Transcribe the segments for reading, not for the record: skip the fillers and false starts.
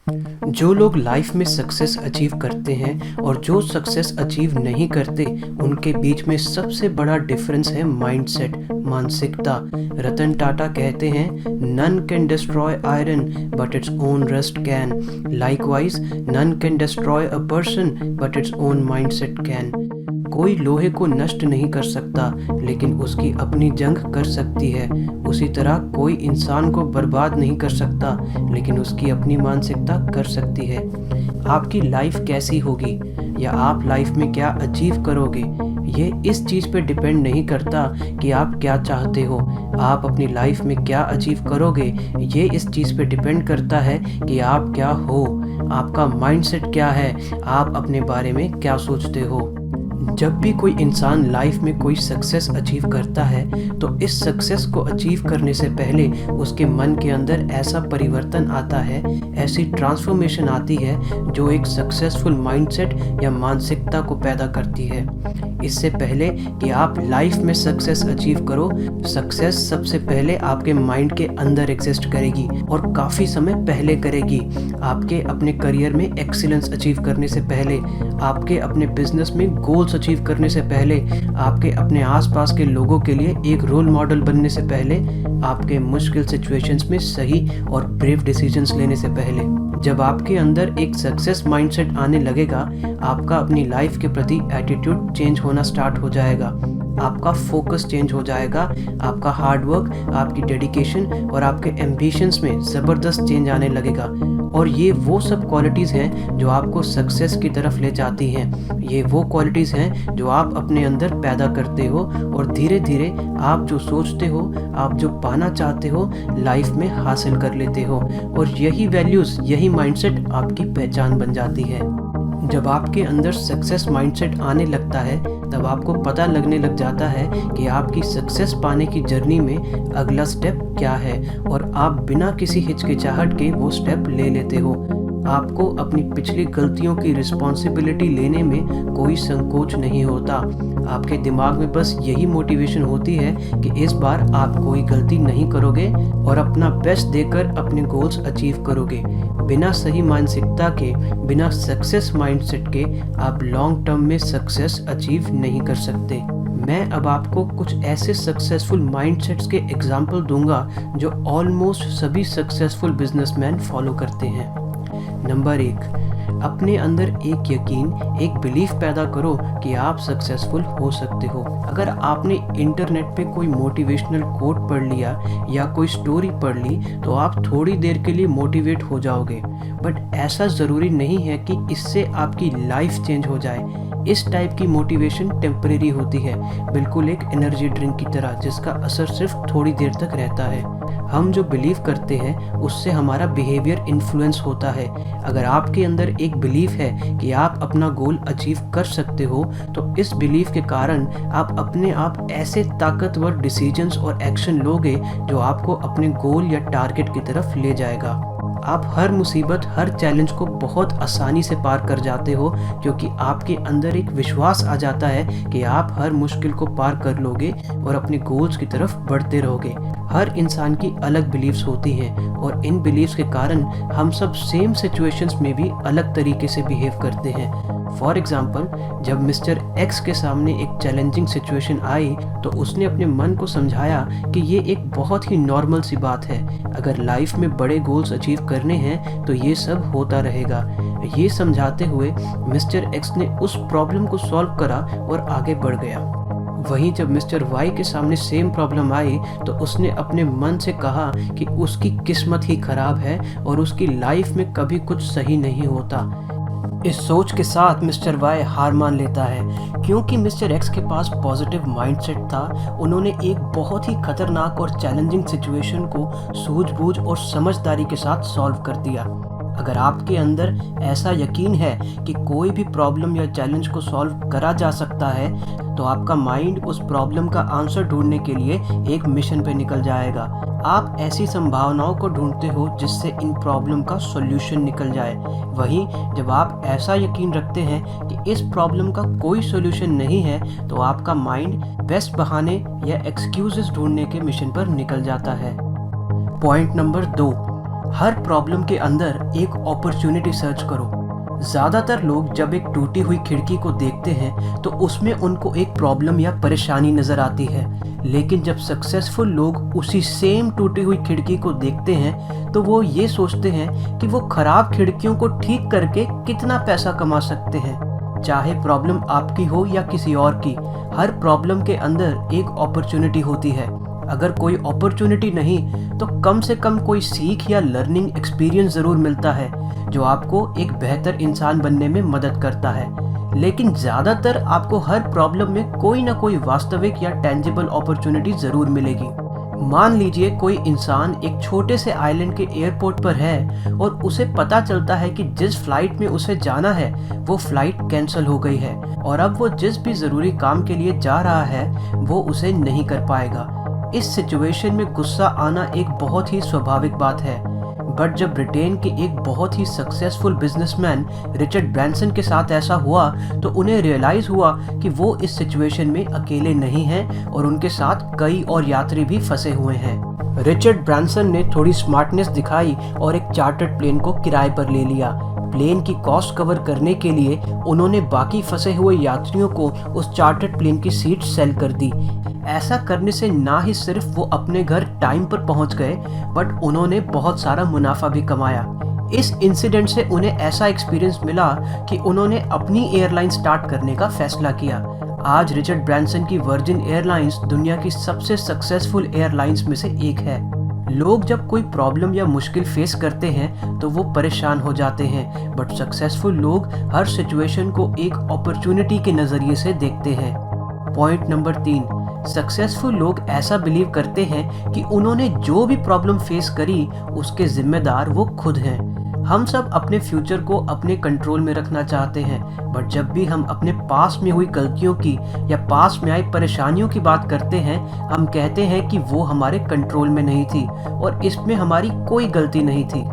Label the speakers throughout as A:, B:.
A: जो लोग लाइफ में सक्सेस अचीव करते हैं और जो सक्सेस अचीव नहीं करते, उनके बीच में सबसे बड़ा डिफरेंस है माइंडसेट, मानसिकता। रतन टाटा कहते हैं, none can destroy iron but its own rust can. Likewise, none can destroy a person but its own mindset can. कोई लोहे को नष्ट नहीं कर सकता, लेकिन उसकी अपनी जंग कर सकती है। उसी तरह कोई इंसान को बर्बाद नहीं कर सकता, लेकिन उसकी अपनी मानसिकता कर सकती है। आपकी लाइफ कैसी होगी या आप लाइफ में क्या अचीव करोगे, ये इस चीज़ पे डिपेंड नहीं करता कि आप क्या चाहते हो। आप अपनी लाइफ में क्या अचीव करोगे, ये इस चीज़ पे डिपेंड करता है कि आप क्या हो, आपका माइंडसेट क्या है, आप अपने बारे में क्या सोचते हो। जब भी कोई इंसान लाइफ में कोई सक्सेस अचीव करता है, तो इस सक्सेस को अचीव करने से पहले उसके मन के अंदर ऐसा परिवर्तन आता है, ऐसी ट्रांसफॉर्मेशन आती है जो एक सक्सेसफुल माइंडसेट या मानसिकता को पैदा करती है। इससे पहले कि आप लाइफ में सक्सेस अचीव करो, सक्सेस सबसे पहले आपके माइंड के अंदर एग्जिस्ट करेगी और काफ़ी समय पहले करेगी। आपके अपने करियर में एक्सीलेंस अचीव करने से पहले, आपके अपने बिजनेस में गोल्स अचीव करने से पहले, आपके अपने आसपास के लोगों के लिए एक रोल मॉडल बनने से पहले, आपके मुश्किल सिचुएशंस में सही और ब्रेव डिसीजंस लेने से पहले। जब आपके अंदर एक सक्सेस माइंडसेट आने लगेगा, आपका अपनी लाइफ के प्रति एटीट्यूड चेंज होना स्टार्ट हो जाएगा, आपका फोकस चेंज हो जाएगा, आपका हार्ड वर्क, आपकी डेडिकेशन और आपके एम्बिशंस में ज़बरदस्त चेंज आने लगेगा। और ये वो सब क्वालिटीज़ हैं जो आपको सक्सेस की तरफ ले जाती हैं। ये वो क्वालिटीज़ हैं जो आप अपने अंदर पैदा करते हो और धीरे धीरे आप जो सोचते हो, आप जो पाना चाहते हो, लाइफ में हासिल कर लेते हो। और यही वैल्यूज़, यही माइंडसेट आपकी पहचान बन जाती है। जब आपके अंदर सक्सेस माइंडसेट आने लगता है, तब आपको पता लगने लग जाता है कि आपकी सक्सेस पाने की जर्नी में अगला स्टेप क्या है, और आप बिना किसी हिचकिचाहट के वो स्टेप ले लेते हो। आपको अपनी पिछली गलतियों की रिस्पॉन्सिबिलिटी लेने में कोई संकोच नहीं होता। आपके दिमाग में बस यही मोटिवेशन होती है कि इस बार आप कोई गलती नहीं करोगे और अपना बेस्ट देकर अपने गोल्स अचीव करोगे। बिना सही मानसिकता के, बिना सक्सेस माइंडसेट के आप लॉन्ग टर्म में सक्सेस अचीव नहीं कर सकते। मैं अब आपको कुछ ऐसे सक्सेसफुल माइंडसेट्स के एग्जाम्पल दूंगा जो ऑलमोस्ट सभी सक्सेसफुल बिजनेसमैन फॉलो करते हैं। नंबर 1, अपने अंदर एक यकीन, एक बिलीफ पैदा करो कि आप सक्सेसफुल हो सकते हो। अगर आपने इंटरनेट पे कोई मोटिवेशनल कोट पढ़ लिया या कोई स्टोरी पढ़ ली, तो आप थोड़ी देर के लिए मोटिवेट हो जाओगे, बट ऐसा ज़रूरी नहीं है कि इससे आपकी लाइफ चेंज हो जाए। इस टाइप की मोटिवेशन टेम्परेरी होती है, बिल्कुल एक एनर्जी ड्रिंक की तरह, जिसका असर सिर्फ थोड़ी देर तक रहता है। हम जो बिलीव करते हैं उससे हमारा बिहेवियर इन्फ्लुएंस होता है। अगर आपके अंदर एक बिलीफ है कि आप अपना गोल अचीव कर सकते हो, तो इस बिलीफ के कारण आप अपने आप ऐसे ताकतवर डिसीजंस और एक्शन लोगे जो आपको अपने गोल या टारगेट की तरफ ले जाएगा। आप हर मुसीबत, हर चैलेंज को बहुत आसानी से पार कर जाते हो, क्योंकि आपके अंदर एक विश्वास आ जाता है कि आप हर मुश्किल को पार कर लोगे और अपने गोल्स की तरफ बढ़ते रहोगे। हर इंसान की अलग बिलीव्स होती हैं, और इन बिलीव्स के कारण हम सब सेम सिचुएशंस में भी अलग तरीके से बिहेव करते हैं। फॉर एग्जाम्पल, जब मिस्टर एक्स के सामने एक चैलेंजिंग सिचुएशन आई, तो उसने अपने मन को समझाया कि ये एक बहुत ही नॉर्मल सी बात है। अगर लाइफ में बड़े गोल्स अचीव करने हैं तो ये सब होता रहेगा। ये समझाते हुए मिस्टर एक्स ने उस प्रॉब्लम को सॉल्व करा और आगे बढ़ गया। वहीं जब मिस्टर वाई के सामने सेम प्रॉब्लम आई, तो उसने अपने मन से कहा कि उसकी किस्मत ही खराब है और उसकी लाइफ में कभी कुछ सही नहीं होता। इस सोच के साथ मिस्टर वाई हार मान लेता है, क्योंकि मिस्टर एक्स के पास पॉजिटिव माइंडसेट था। उन्होंने एक बहुत ही खतरनाक और चैलेंजिंग सिचुएशन को सूझबूझ और समझदारी के साथ सॉल्व कर दिया। अगर आपके अंदर ऐसा यकीन है कि कोई भी प्रॉब्लम या चैलेंज को सॉल्व करा जा सकता है, तो आपका माइंड उस प्रॉब्लम का आंसर ढूंढने के लिए एक मिशन पे निकल जाएगा। आप ऐसी संभावनाओं को ढूंढते हो जिससे इन प्रॉब्लम का सॉल्यूशन निकल जाए। वहीं जब आप ऐसा यकीन रखते हैं कि इस प्रॉब्लम का कोई सॉल्यूशन नहीं है, तो आपका माइंड बेस्ट बहाने या एक्सक्यूजेस ढूंढने के मिशन पर निकल जाता है। पॉइंट नंबर 2, हर प्रॉब्लम के अंदर एक अपॉर्चुनिटी सर्च करो। ज़्यादातर लोग जब एक टूटी हुई खिड़की को देखते हैं तो उसमें उनको एक प्रॉब्लम या परेशानी नज़र आती है, लेकिन जब सक्सेसफुल लोग उसी सेम टूटी हुई खिड़की को देखते हैं तो वो ये सोचते हैं कि वो खराब खिड़कियों को ठीक करके कितना पैसा कमा सकते हैं। चाहे प्रॉब्लम आपकी हो या किसी और की, हर प्रॉब्लम के अंदर एक अपॉर्चुनिटी होती है। अगर कोई अपॉर्चुनिटी नहीं तो कम से कम कोई सीख या लर्निंग एक्सपीरियंस ज़रूर मिलता है जो आपको एक बेहतर इंसान बनने में मदद करता है। लेकिन ज़्यादातर आपको हर प्रॉब्लम में कोई ना कोई वास्तविक या टेंजिबल अपॉर्चुनिटी ज़रूर मिलेगी। मान लीजिए कोई इंसान एक छोटे से आइलैंड के एयरपोर्ट पर है और उसे पता चलता है कि जिस फ्लाइट में उसे जाना है वो फ्लाइट कैंसिल हो गई है और अब वो जिस भी ज़रूरी काम के लिए जा रहा है वो उसे नहीं कर पाएगा। इस सिचुएशन में गुस्सा आना एक बहुत ही स्वाभाविक बात है, बट जब ब्रिटेन के एक बहुत ही सक्सेसफुल बिजनेसमैन रिचर्ड ब्रैंसन के साथ ऐसा हुआ तो उन्हें रियलाइज हुआ कि वो इस सिचुएशन में अकेले नहीं हैं और उनके साथ कई और यात्री भी फंसे हुए हैं। रिचर्ड ब्रैंसन ने थोड़ी स्मार्टनेस दिखाई और एक चार्टर्ड प्लेन को किराए पर ले लिया। प्लेन की कॉस्ट कवर करने के लिए उन्होंने बाकी फंसे हुए यात्रियों को उस चार्टर्ड प्लेन की सीट सेल कर दी। ऐसा करने से ना ही सिर्फ वो अपने घर टाइम पर पहुंच गए, बट उन्होंने बहुत सारा मुनाफा भी कमाया। इस इंसिडेंट से उन्हें ऐसा एक्सपीरियंस मिला कि उन्होंने अपनी एयरलाइन स्टार्ट करने का फैसला किया। आज रिचर्ड ब्रैंसन की वर्जिन एयरलाइंस दुनिया की सबसे सक्सेसफुल एयरलाइंस में से एक है। लोग जब कोई प्रॉब्लम या मुश्किल फेस करते हैं तो वो परेशान हो जाते हैं, बट सक्सेसफुल लोग हर सिचुएशन को एक अपॉर्चुनिटी के नज़रिए से देखते हैं। पॉइंट नंबर 3, सक्सेसफुल लोग ऐसा बिलीव करते हैं कि उन्होंने जो भी प्रॉब्लम फेस करी उसके जिम्मेदार वो खुद हैं। हम सब अपने फ्यूचर को अपने कंट्रोल में रखना चाहते हैं, बट जब भी हम अपने पास में हुई गलतियों की या पास में आई परेशानियों की बात करते हैं, हम कहते हैं कि वो हमारे कंट्रोल में नहीं थी और इसमें हमारी कोई गलती नहीं थी।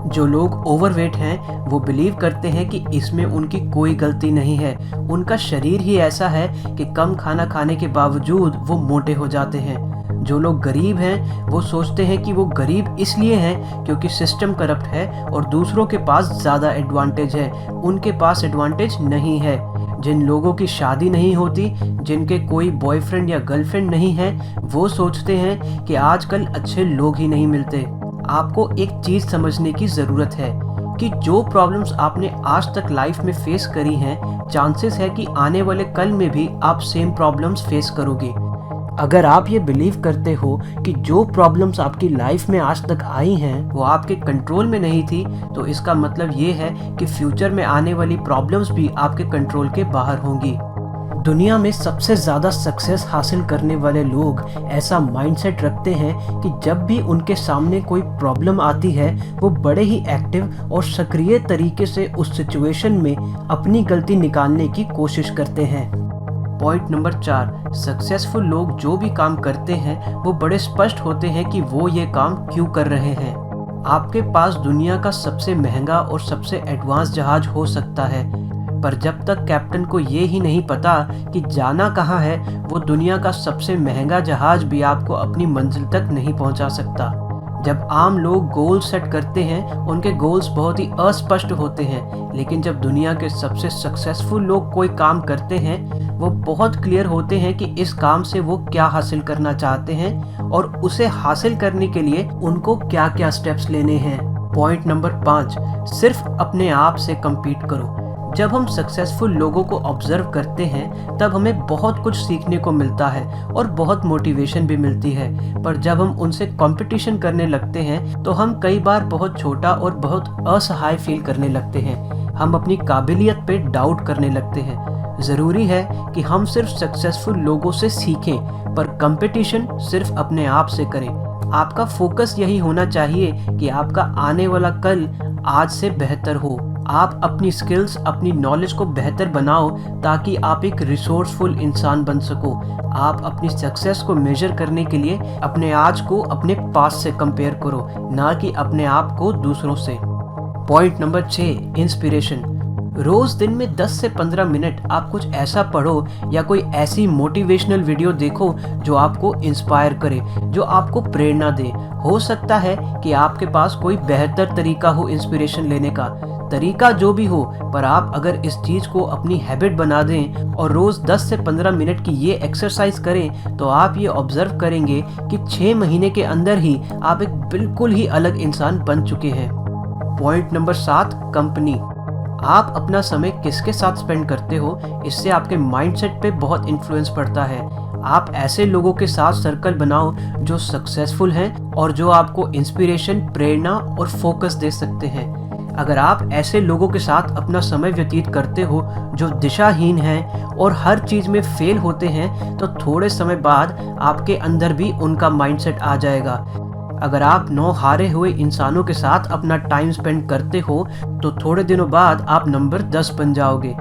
A: जो लोग ओवरवेट हैं वो बिलीव करते हैं कि इसमें उनकी कोई गलती नहीं है, उनका शरीर ही ऐसा है कि कम खाना खाने के बावजूद वो मोटे हो जाते हैं। जो लोग गरीब हैं वो सोचते हैं कि वो गरीब इसलिए हैं क्योंकि सिस्टम करप्ट है और दूसरों के पास ज़्यादा एडवांटेज है, उनके पास एडवांटेज नहीं है। जिन लोगों की शादी नहीं होती, जिनके कोई बॉयफ्रेंड या गर्लफ्रेंड नहीं है, वो सोचते हैं कि आजकल अच्छे लोग ही नहीं मिलते। आपको एक चीज़ समझने की ज़रूरत है कि जो प्रॉब्लम्स आपने आज तक लाइफ में फेस करी हैं, चांसेस है कि आने वाले कल में भी आप सेम प्रॉब्लम्स फेस करोगे। अगर आप ये बिलीव करते हो कि जो प्रॉब्लम्स आपकी लाइफ में आज तक आई हैं वो आपके कंट्रोल में नहीं थी, तो इसका मतलब ये है कि फ्यूचर में आने वाली प्रॉब्लम्स भी आपके कंट्रोल के बाहर होंगी। दुनिया में सबसे ज़्यादा सक्सेस हासिल करने वाले लोग ऐसा माइंडसेट रखते हैं कि जब भी उनके सामने कोई प्रॉब्लम आती है वो बड़े ही एक्टिव और सक्रिय तरीके से उस सिचुएशन में अपनी गलती निकालने की कोशिश करते हैं। पॉइंट नंबर 4, सक्सेसफुल लोग जो भी काम करते हैं वो बड़े स्पष्ट होते हैं कि वो ये काम क्यों कर रहे हैं। आपके पास दुनिया का सबसे महंगा और सबसे एडवांस जहाज हो सकता है, पर जब तक कैप्टन को ये ही नहीं पता कि जाना कहाँ है, वो दुनिया का सबसे महंगा जहाज भी आपको अपनी मंजिल तक नहीं पहुंचा सकता। जब आम लोग गोल सेट करते हैं उनके गोल्स बहुत ही अस्पष्ट होते हैं, लेकिन जब दुनिया के सबसे सक्सेसफुल लोग कोई काम करते हैं वो बहुत क्लियर होते हैं कि इस काम से वो क्या हासिल करना चाहते हैं और उसे हासिल करने के लिए उनको क्या क्या स्टेप्स लेने हैं। पॉइंट नंबर 5, सिर्फ अपने आप से कम्पीट करो। जब हम सक्सेसफुल लोगों को ऑब्जर्व करते हैं तब हमें बहुत कुछ सीखने को मिलता है और बहुत मोटिवेशन भी मिलती है, पर जब हम उनसे कंपटीशन करने लगते हैं तो हम कई बार बहुत छोटा और बहुत असहाय फील करने लगते हैं। हम अपनी काबिलियत पे डाउट करने लगते हैं। ज़रूरी है कि हम सिर्फ सक्सेसफुल लोगों से सीखें, पर कंपटीशन सिर्फ अपने आप से करें। आपका फोकस यही होना चाहिए कि आपका आने वाला कल आज से बेहतर हो। आप अपनी स्किल्स, अपनी नॉलेज को बेहतर बनाओ ताकि आप एक रिसोर्सफुल इंसान बन सको। आप अपनी सक्सेस को मेजर करने के लिए अपने आज को अपने पास से कंपेयर करो, ना कि अपने आप को दूसरों से। Point number 6, inspiration. रोज दिन में 10 से 15 मिनट आप कुछ ऐसा पढ़ो या कोई ऐसी मोटिवेशनल वीडियो देखो जो आपको इंस्पायर करे, जो आपको प्रेरणा दे। हो सकता है कि आपके पास कोई बेहतर तरीका हो इंस्पिरेशन लेने का, तरीका जो भी हो, पर आप अगर इस चीज को अपनी हैबिट बना दें और रोज 10 से 15 मिनट की ये एक्सरसाइज करें, तो आप ये ऑब्जर्व करेंगे कि 6 महीने के अंदर ही आप एक बिल्कुल ही अलग इंसान बन चुके हैं। Point number 7, company. आप अपना समय किसके साथ स्पेंड करते हो, इससे आपके माइंडसेट पे बहुत इन्फ्लुएंस पड़ता है। आप ऐसे लोगों के साथ सर्कल बनाओ जो सक्सेसफुल हैं और जो आपको इंस्पिरेशन, प्रेरणा और फोकस दे सकते हैं। अगर आप ऐसे लोगों के साथ अपना समय व्यतीत करते हो जो दिशाहीन हैं और हर चीज़ में फेल होते हैं, तो थोड़े समय बाद आपके अंदर भी उनका माइंडसेट आ जाएगा। अगर आप 9 हारे हुए इंसानों के साथ अपना टाइम स्पेंड करते हो, तो थोड़े दिनों बाद आप नंबर 10 बन जाओगे।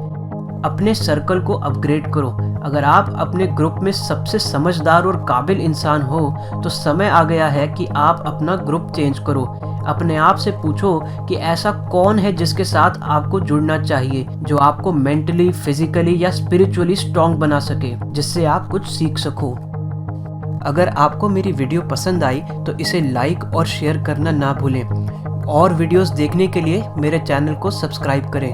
A: अपने सर्कल को अपग्रेड करो। अगर आप अपने ग्रुप में सबसे समझदार और काबिल इंसान हो, तो समय आ गया है कि आप अपना ग्रुप चेंज करो। अपने आप से पूछो कि ऐसा कौन है जिसके साथ आपको जुड़ना चाहिए, जो आपको मेंटली, फिजिकली या स्पिरिचुअली स्ट्रॉन्ग बना सके, जिससे आप कुछ सीख सको। अगर आपको मेरी वीडियो पसंद आई तो इसे लाइक और शेयर करना ना भूलें। और वीडियोस देखने के लिए मेरे चैनल को सब्सक्राइब करें।